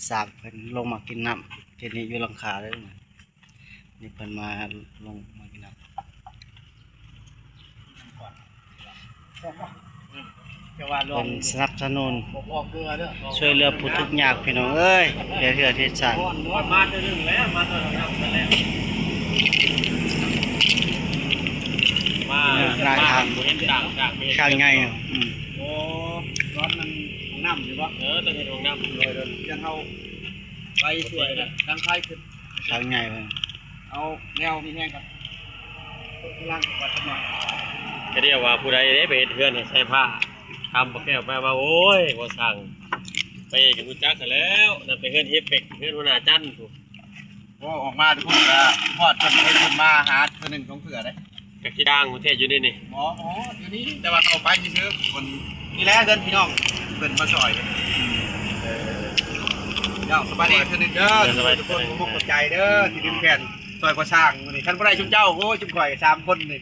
สากเพิ่นลงมากินน้ำทีนี้อยู่หลังคาเลยนี่เพิ่นมาลงมากินน้ำเป็นสนับสนุนช่วยเหลือผู้ทุกข์ยากพี่น้องเอ้ยเพื่อที่ชาติมาตัวนึงแล้วมาตัวนึงแล้วมาหลายทาง เห็นต่างข้างไงโอ้ร้อนมันของน้ำอยู่ปะต้องเห็นของน้ำเลยยังเอาไปสวยนะดังไฟขึ้นข้างไงเพิ่นเอาแนวมีแห้งกับล่างกับวัดหน่อยจะเรียกว่าผู้ใดได้ไปเพื่อนใส่ผ้าทำปากแก้วไปมาโอ้ยว่าสั่งไปกับผู้จักกันแล้วนั่นไปเพื่อนเฮฟเฟกเพื่อนหัวหน้าจันถูกว่าออกมาทุกคนก็พอดจนให้คนมาหาตัวหนึ่งของเถื่อได้กับที่ดังประเทศอยู่นี่นี่หมออยู่นี่แต่ว่าเขาไปยี่ซื้อคนนี่แหละเดินพี่น้องเดินมาซอยเดี๋ยวสบายดีตัวหนึ่งเด้อทุกคนมุกใจเด้อที่ดินแผ่นซอยกว่าช่างมื้อนี้คันบ่ได้ชุมเจ้าโอ้ยชุมข่อย3คนนี่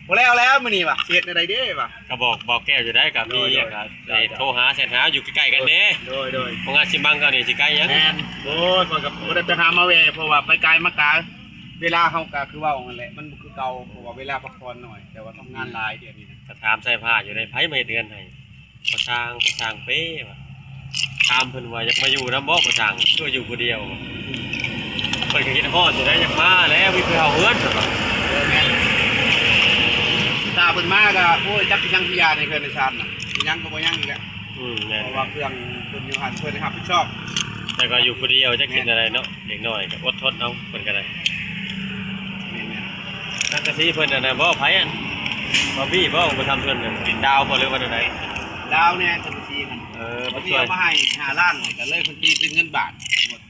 บ่แล้วมื้อนี้ว่ะเฮ็ดอะไรเด้ว่ะก็บอกแก้วอยู่ได้กับมีอย่างก็โทรหาเสร็จหาอยู่ใกล้ๆกันเด้โดยของงานสิบังก็นี่สิใกล้ยังแม่นโอ้ยคนกับบ่ได้ไปหามาแวเพราะว่าไปไกลมากาเวลาเฮาก็คือว่านั่นแหละมันบ่คือเก่าเพราะว่าเวลาพักผ่อนหน่อยแต่ว่าทำงานหลายเดี๋ยวนี้นะก็ถามใส่ผ้าอยู่ในไผไม่เดือนให้ประสร้างเป้ว่ะถามเพิ่นว่าอยากมาอยู่นำบ่ประสร้างก็อยู่ผู้เดียวเพิ่นก็คิดฮอดอยู่ได้อยากมาแล้วมีเพื่อนเอาเฮือนซั่นว่าแม่นตาเพิ่นมาก็โอ้ยจักสิยังพิยาในเพิ่นในชาติน่ะยังก็บ่ยังอีกแล้วแม่นเพราะว่าเครื่องเพิ่นอยู่หั่นเพิ่นรับผิดชอบแต่ก็อยู่ผู้เดียวจะกินอะไรเนาะเด็กน้อยก็อดทนเอาเพิ่นก็ได้นักกะซีเพิ่นน่ะบ่ไผอันบ่บี้บ่บ่ทำเพิ่นติดดาวบ่หรือว่าจังได๋ดาวเนี่ยจังซี่กันบ่ช่วยมาให้5ล้านก็เลยเพิ่นตีเป็นเงินบาทหมด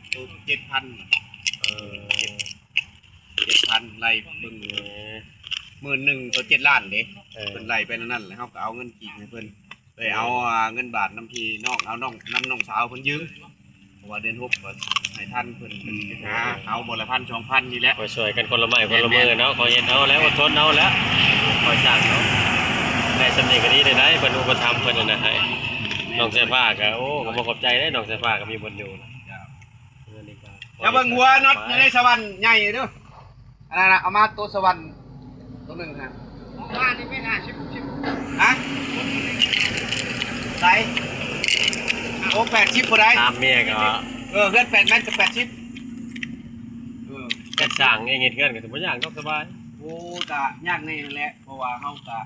7,000 7,000ไล่เบิ่ง11,000ตัว7ล้านเด้เพิ่นไล่ไปนั่นแล้วเฮาก็เอาเงินกีบให้เพิ่นเลยเอาเงินบาทน้ำพี่น้องเอาน้องสาวเพิ่นยืมเพราะว่าเดือน6ก็ให้ท่านเพิ่นหาเอาบ่ละ1,000 2,000นี่แหละช่วยกันคนละไม้คนละมือเนาะขอเฮ็ดเอาแล้วอดทนเอาแล้วคอยสร้างเนาะได้สำเนียงก็ดีได้เพิ่นอุปถัมภ์เพิ่นน่ะให้น้องเสื้อผ้าก็โอ้ก็บ่ขอบใจได้น้องเสื้อผ้าก็มีบนอยู่อย่าเบิ่งหัวน็อตอยู่ในสวรรค์ใหญ่เด้ออันนั้นน่ะเอามาตัวสวรรค์ตัวนึงฮะมานี่ไม่น่าชิบฮะใส่โอ้80บ่ได้ตามเมียก็เงิน8 เมตรกับ80จะสร้างเองเฮ็ดเงินก็สิบ่ยากเนาะสบายโอ้ก็ยากแน่นั่นแหละเพราะว่าเฮาก็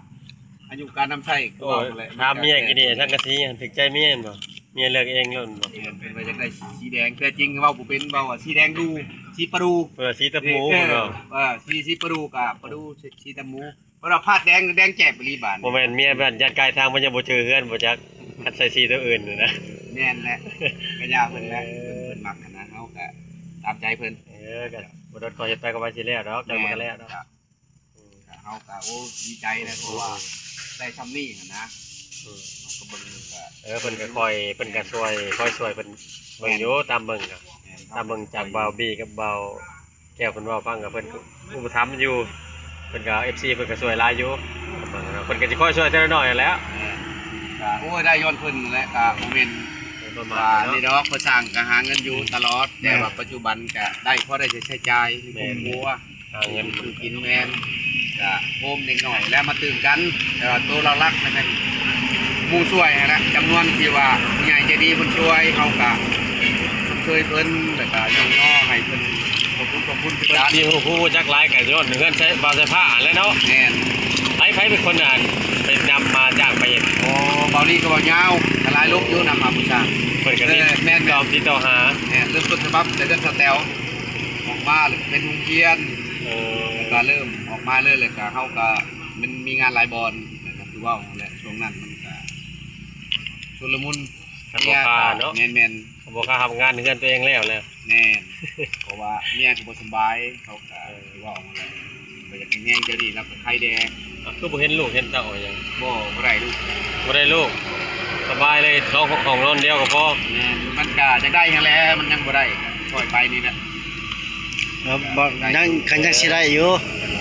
อายุการนำใช้ก็ว่าแหละถามเมียกินนี่สังกะสีถึกใจเมียบ่เมียเลือกเองแล้วบ่เป็นไปจังได๋สีแดงแต่จริงเว้าบ่เป็นเว้าว่าสีแดงดูสีปลาดูสีตะหมูเนาะสีปลาดูกับปลาดูสีตะหมูเพราะเราพาดแดงแจ่บรีบานบ่แม่นเมียบ้านญาติกายทางมันยังบ่เจอเฮือนบ่จักคัดใส่สีตัวอื่นนะแม่นแหละก็ยาเพิ่นแหละเพิ่นมักนะเฮาก็ตามใจเพิ่นก็บ่ได้ขอเฮ็ดไปก็ว่าสิแล้วดอกจังมันก็แล้วเนาะเฮาก็โอ้ดีใจนะเพราะว่าได้ทำนี่นะเฮาก็เบิ่งก็เพิ่นก็คอยเพิ่นก็ช่วยเพิ่นเบิ่งอยู่ตามเบิ่งก็ตามเบิ่งจากเบาบี้กับเบาแก้วเพิ่นเว้าฟังก็เพิ่นอุปถัมภ์อยู่เพิ่นก็ FC เพิ่นก็ช่วยหลายอยู่เพิ่นก็สิคอยช่วยแต่ละน้อยนั่นแหละก็โอ้ได้ย้อนเพิ่นแหละก็บ่แม่นว่านี่ดอกเพิ่นสร้างก็หาเงินอยู่ตลอดแต่ว่าปัจจุบันก็ได้พอได้ใช้จ่ายครอบครัวหาเงินคือกินแม่นก็โฮมนิดหน่อยแล้วมาตื่นกันแต่ว่าตัวเรารักนะครับหมู่ช่วยนะจำนวนที่ว่าใหญ่ใจดีเพิ่นช่วยเฮาก็ช่วยเพิ่นแล้วก็ย่อให้เพิ่นขอบคุณเพิ่นมีผู้จักหลายก็ย้อนเฮือนใช้บ่าวใช้ผ้าแล้วเนาะแม่นไผเป็นคนอ่านไปนำมาจ้างไปเฮ็ดอ๋อเบานี่ก็บ่ยาวหลายลูกอยู่นำมาผู้ชายเพิ่นก็มีแม่นยอมติดต่อหาเริ่มต้นฉบับแต่เรื่องสแตลออกมาเป็นโรงเรียนแล้วก็เริ่มออกมาเลยก็เฮาก็มันมีงานหลายบอลก็คือว่าแหละช่วงนั้นมันก็ชุลมุนบ่ค่าเนาะแม่นบ่ค่าทำงานเฮือนตัวเองแล้วแน่นเพราะว่าเมียก็บ่สบายเขาก็คือว่าบ่อยากกินแห้งเดี๋ยวนี้รับไข้แดงคือบ่เห็นลูกเห็นเต้าหยังบ่ได้ลูกบ่ได้ลูกสบายเลยเขาของนอนเดียวก็พอแม่นมันก็จะได้หั่นแหละมันยังบ่ได้ค่อยไปนี่นะบ่ยังคันยังสิได้อยู่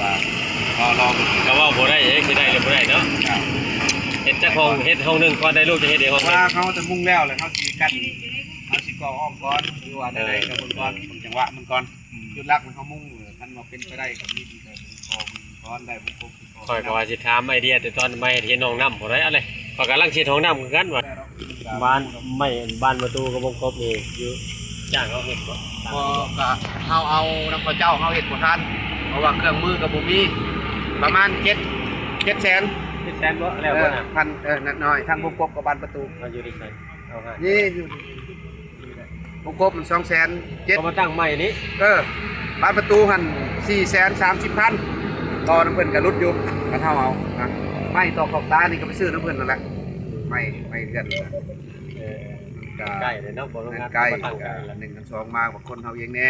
ว่าลองก็ว่าบ่ได้สิได้หรือบ่ได้เนาะเฮ็ดจักห้องนึงก่อนได้ลูกจะเฮ็ดเองห้องว่าเขาจะมุ่งแล้วเลยเขาสิ ก็อ้อมก่อนหรือว่าอะไรกับมันก่อนผมจังหวะมันก่อนจุดหลักมันเขามุ่งท่านมาเป็นไปได้กับนี่ดีแต่พอมันก้อนได้บุกบุก คอยก็ว่าสิถามไอเดียแต่ตอนไม่เห็นน้องน้ำบ่ได้อะไรข้อยกำลังสิห้องน้ำคือกันว่าบ้านไม่บ้านประตูกับวงกบนี่อยู่จ้างเขาเฮ็ดบ่ พอก็เอาน้ำพระเจ้าเขาเห็ดบ่ทันเพราะว่าเครื่องมือกับบุมีประมาณ7แสน ที่แซนบ่แล้วบ่น่ะ พันนัดน้อยทางบุกบกับบานประตู มันอยู่ที่ไสเอาให้ นี่อยู่บุกบมัน2,700,000 ก็มาตั้งใหม่นี้ บานประตูหัน430,000ต่อน้ำเพิ่นก็ลดอยู่ก็เท่าเอานะไม่ต่อขอบตานี่ก็ไปซื้อน้ำเพิ่นนั่นแหละไม่เดือนนะ เออ ก็ ใกล้เลยเนาะบ่โรงงาน ใกล้ มาตั้งกันแล้ว หนึ่งกับสองมาบางคนเฮาเองแน่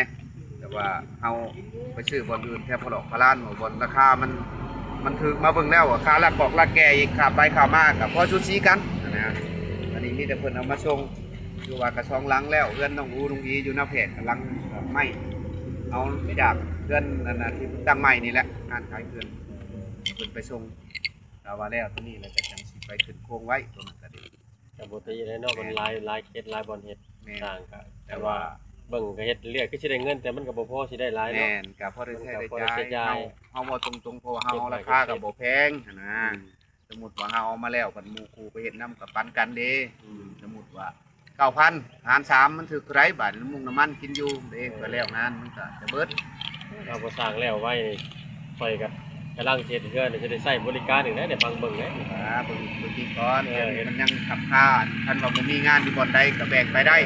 แต่ว่าเฮาไปซื้อบอลอื่นแทบพอดอกพลานบอลราคามันถึกมาเบิ่งแล้วค่าลากกอกลากแก่อีกขาไปขามากับพอชุดสีกันนะอันนี้มีแต่เพิ่นเอามาส่งคือว่ากระซองหลังแล้วเพื่อนน้องอูน้องอีอยู่หน้าเพจกำลังไม่เอาจากเพื่อนนั่นน่ะที่ตั้งใหม่นี่แหละงานขายเพื่อนเพิ่นไปส่งแต่ว่าแล้วตัวนี้แล้วก็จังสิไปขึ้นโครงไว้ตัวนั้นก็ดี แต่ปกติแล้วเนาะมันหลายเคสหลายบอลเฮ็ด แม่ ต่างกันแต่ว่าเบิ่งก็เฮ็ดเรียกคือสิได้เงินแต่มันก็บ่พอสิได้หลาย แม่ เนาะ นกับพ่อได้ใช้ได้ พอได้ใช้จ่า จ่าย ยเฮาบ่ตรงๆเพราะว่าเฮาราคาก็บ่แพงนะสมมุติว่าเฮาเอามาแล้วกันหมู่คู่ไปเฮ็ดนำกับปันกันเด้สมมุติว่า 9,000 หาร 3 มันถึกไรบาทน้ำมุงน้ำมันกินอยู่เด้ก็แล้วงานมันก็จะเบิด เราบ่สร้างแล้วไว้ค่อยก็กำลังเฮ็ดเฮือนจะได้ใช้บริการอีกแล้วได้ฟังเบิ่งแหละ เบิ่งที่ก่อนเดี๋ยวนี้มันยังขับค่าท่านว่าบ่มีงานอยู่บ่อนใดก็แบ่งไปได้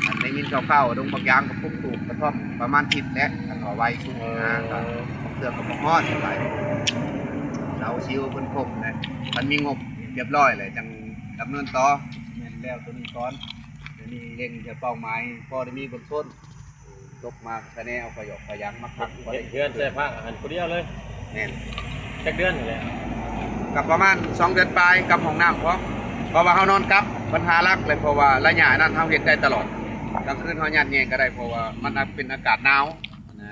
อันได้ยินคร่าวๆดงบางยางกับปุ๊บปลูกกระท่อมประมาณทิศแล้วอันเอาไว้สูงนะก็เครื่องก็บ่ฮอดไปเราชิวเพิ่นครบนะมันมีงบเรียบร้อยเลยจังดำเนินต่อแม่นแล้วตัวนี้ก่อนเดี๋ยวนี้เร่งจะเป้าหมายพอได้มีเบื้องต้นตกมาคะแนนเอาประโยชน์ประยังมาพักบ่ เฮ็ ได้ ดเฮือนใช้ผ้าอาหารผู้เดียวเลย แม่น จักเดือนนี่แหละ กับประมาณ2 เดือนปลายกับห้องน้ำเพราะว่าเฮานอนกับปัญหาหลักเลยเพราะว่าระยะนั้นเฮาเฮ็ดได้ตลอดกลางคืนเฮายัดแยงก็ได้เพราะว่ามันเป็นอากาศหนาวนะ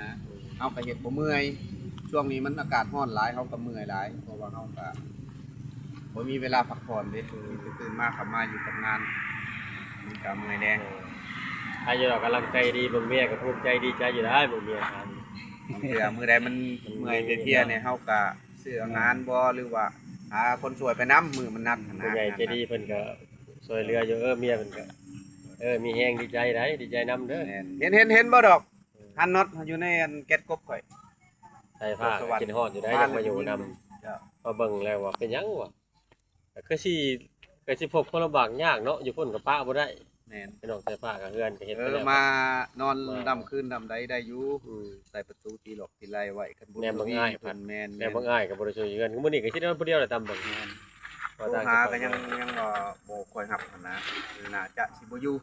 เฮาก็เฮ็ดบ่เมื่อยช่วงนี้มันอากาศร้อนหลายเฮาก็เมื่อยหลายเพราะว่าเฮาก็บ่มีเวลาพักผ่อนเด้ตื่นมาขับมาอยู่กับงานมันก็เมื่อยแน่ อายุเรากำลังใจดีเบิ่งเมียก็ภูมิใจดีใจอยู่ได้เบิ่งเมียครับ บางเทื่อมื้อใดมันเมื่อยเพลียๆเนี่ยเฮาก็ซื้ออาหารบ่หรือว่าหาคนช่วยไปนำมื้อมันหนักหั้น ผู้ นะ ใหญ่ใจดีเพิ่นก็ช่วยเหลืออยู่เมียเพิ่นก็มีแฮงดีใจได้ดีใจนํเด้อ แม่นเห็นบ่ดอกหันน็อตอยู่ในอันแก๊สกบข่อย ใส่ผ้ากินฮอดอยู่ได้ยังมาอยู่นำมาเบิ่งแล้วว่าเป็นหยังวะก็คือสิพบคนลำบากยากเนาะอยู่พุ่นกับป้าบ่ได้ แม่น พี่น้องใส่ผ้ากับเฮือนก็เฮ็ดไปแล้ว มานอนดำคืนดำใดได้อยู่ใส่ประตูตีหลอกตีไล่ไว้กัน แนมบ่ง่าย พันแม่น แต่บ่ง่ายก็บ่ได้ช่วยเฮือนมื้อนี้ก็สินอนผู้เดียวแหละตามเบิ่ง ผู้หาก็ยังบ่ค่อยหับนะน่าจะสิบ่อยู่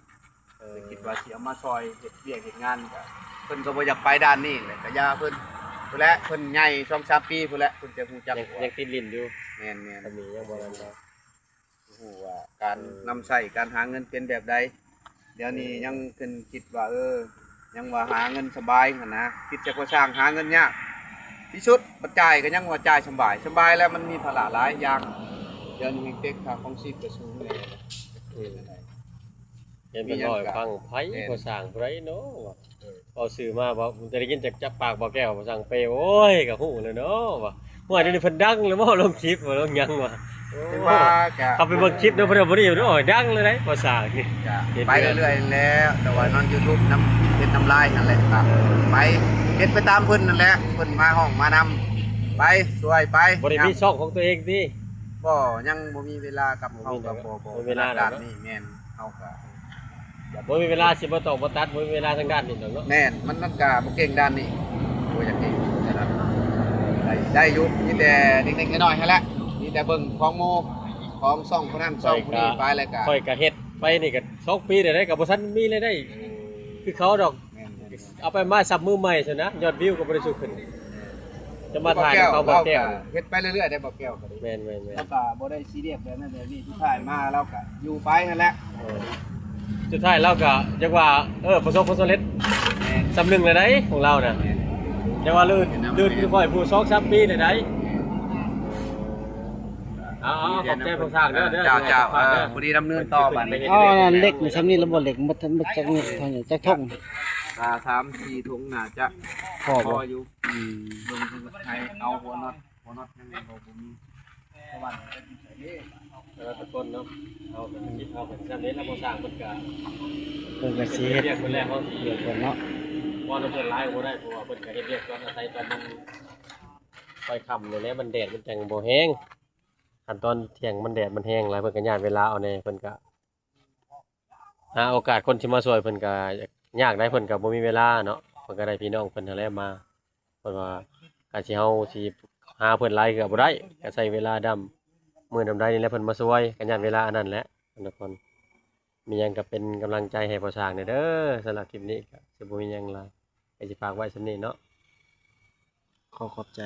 คิดว่าสิเอามาซอยเฮ็ดเวียกเฮ็ดงานก็เพิ่นก็บ่อยากไปด้านนี้แหละก็ย่าเพิ่นพุ่นแหละเพิ่นใหญ่ 2-3 ปีพุ่นแหละเพิ่นจะฮู้จัก ยังติดลิ้นอยู่ แม่น อันนี้ยังบ่นั้นเนาะ ฮู้ว่าการนำใช้การหาเงินเป็นแบบใดเดี๋ยวนี้ยังเพิ่นคิดว่ายังว่าหาเงินสบายหั่นนะคิดจะว่าสร้างหาเงินยากที่สุดปัจจัยก็ยังว่าจ่ายสบายแล้วมันมีภาระหลายอย่างเดี๋ยวนี้เด็กค่าของชีพก็สูงเลยนะ เห็นเป็นน้อยฟังไผบ่สร้างไผเนาะว่าเอาซื้อมาบ่มันจะได้ยินจากจับปากบ่แก้วบ่สั่งเปโอ้ยก็ฮู้แล้วเนาะว่าเดี๋ยวนี้เพิ่นดังแล้วบ่ลงคลิปบ่ลงหยังว่า ถึงว่าจะ เอาไปเบิ่งคลิปเนาะเพิ่นบ่ได้เนาะดังเลยได้บ่สร้างนี่ จะไปเรื่อยๆแล้วแต่ว่านอน YouTube น้ำเป็นน้ำลายนั่นแหละครับไปเฮ็ดไปตามเพิ่นนั่นแหละเพิ่นมาห้องมานำไปช่วยไป บ่ได้มีช่องของตัวเองติ บ่ยังบ่มีเวลากับเฮากับบ่ บ่มีเวลาแล้ว ด้านนี้แม่นเฮาก็ บ่มีเวลาสิบ่ตอกบ่ตัดบ่มีเวลาทางด้านนี้ดอกเนาะ แม่นมันก็บ่เก่งด้านนี้บ่อยากเก่งแต่นั้นได้อยู่มีแต่เด็กๆน้อยๆหั่นแหละมีแต่เบิ่งของโมของซ่องคนนั้นซ่องคนนี้ไปแล้วก็ ค่อยก็เฮ็ดไปนี่ก็2ปีได้ก็บ่ทันมีเลยได้คือเขาดอก แม่น เอาไปมาซับมือใหม่ซะนะยอดวิวก็บ่ได้สูงขึ้นจะมาถ่ายเขาบ่แก้ว เฮ็ดไปเรื่อยๆได้บ่แก้วก็ได้ แม่น แล้วก็บ่ได้ซีเรียสแบบนั้นแบบนี้ที่ถ่ายมาแล้วก็อยู่ไปนั่นแหละ ๆสุดท้ายเราก็จักว่าประสบผลสำเร็จ แม่น สำนึงเลยได้ของเราน่ะจักว่าลื่นคือค่อยผู้2-3ปีได้ เอาขอบใจผู้สร้างเด้อ เจ้าผู้ดีดำเนินต่อบัดนี้ อ๋อนั่นเล็กนี่ซ้ำนี่ระบบเหล็กมันจักนี่เท่านี้จักท่ง 3-4ถุงน่าจะ พอ พ บ่ ออยู่ลงไทยเอาหัวน็อตยังบ่ผมมีเพราะว่าเป็นใส่นี่ ทุกคนเนาะเอาไปคิดเอาไปจำนี้แล้วผู้สร้างเพิ่นก็ เพิ่นก็สิเฮ็ด เรียกคนแรกเขาสิ เดี๋ยวก่อนเนาะ ว่าเราเพิ่นไล่บ่ได้เพราะว่าเพิ่นก็เฮ็ดเรียกตอนอาศัยตอนมันค่อยค่ำนี่แหละมันแดดมันจังบ่แห้งขั้นตอนเที่ยงมันแดดมันแห้งหลายเพิ่นก็ย่านเวลาเอาแน่เพิ่นก็หาโอกาสคนสิมาช่วยเพิ่นก็ยากได้เพิ่นก็บ่มีเวลาเนาะเพิ่นก็ได้พี่น้องเพิ่นนั่นแหละมาเพิ่นว่าก็สิเฮาสิหาเพิ่นหลายก็บ่ได้ก็ใช้เวลาดำมื้อดำใดนี่แหละเพิ่นมาช่วยก็ย่านเวลาอันนั้นแหละทุกคนมีหยังก็เป็นกำลังใจให้พ่อช้างเด้อสำหรับคลิปนี้ก็สิบ่มีหยังหลายก็สิฝากไว้ส่ำนี้เนาะ ขอบใจ